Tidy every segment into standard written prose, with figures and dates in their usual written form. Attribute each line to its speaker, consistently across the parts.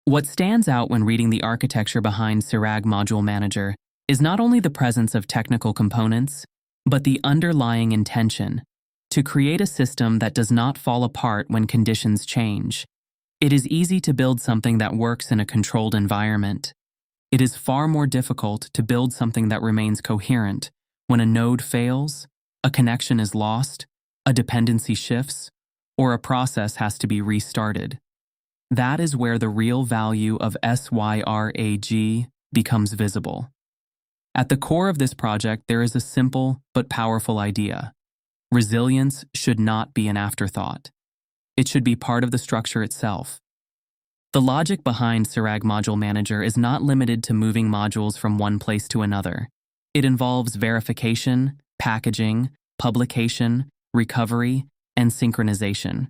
Speaker 1: What stands out when reading the architecture behind SYRAG Module Manager is not only the presence of technical components, but the underlying intention to create a system that does not fall apart when conditions change. It is easy to build something that works in a controlled environment. It is far more difficult to build something that remains coherent when a node fails, a connection is lost, a dependency shifts, or a process has to be restarted. That is where the real value of SYRAG becomes visible. At the core of this project, there is a simple but powerful idea. Resilience should not be an afterthought. It should be part of the structure itself. The logic behind SYRAG Module Manager is not limited to moving modules from one place to another. It involves verification, packaging, publication, recovery, and synchronization.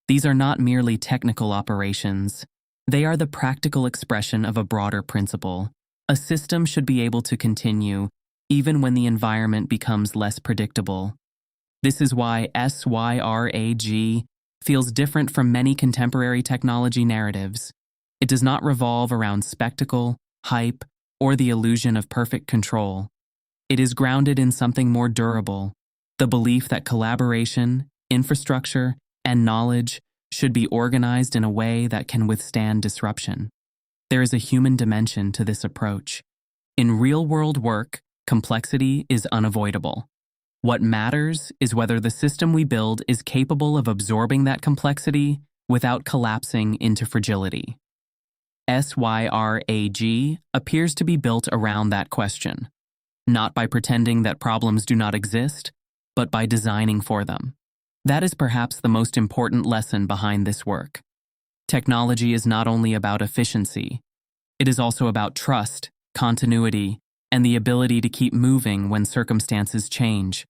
Speaker 1: These are not merely technical operations. They are the practical expression of a broader principle. A system should be able to continue even when the environment becomes less predictable. This is why SYRAG feels different from many contemporary technology narratives. It does not revolve around spectacle, hype, or the illusion of perfect control. It is grounded in something more durable, the belief that collaboration, infrastructure, and knowledge should be organized in a way that can withstand disruption. There is a human dimension to this approach. In real-world work, complexity is unavoidable. What matters is whether the system we build is capable of absorbing that complexity without collapsing into fragility. SYRAG appears to be built around that question, not by pretending that problems do not exist, but by designing for them. That is perhaps the most important lesson behind this work. Technology is not only about efficiency, it is also about trust, continuity, and the ability to keep moving when circumstances change.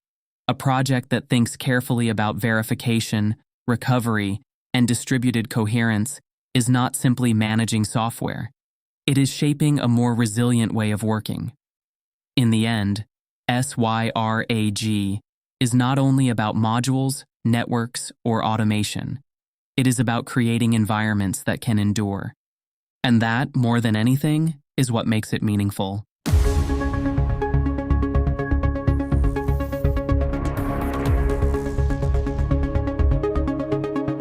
Speaker 1: A project that thinks carefully about verification, recovery, and distributed coherence is not simply managing software. It is shaping a more resilient way of working. In the end, SYRAG is not only about modules, networks, or automation. It is about creating environments that can endure. And that, more than anything, is what makes it meaningful.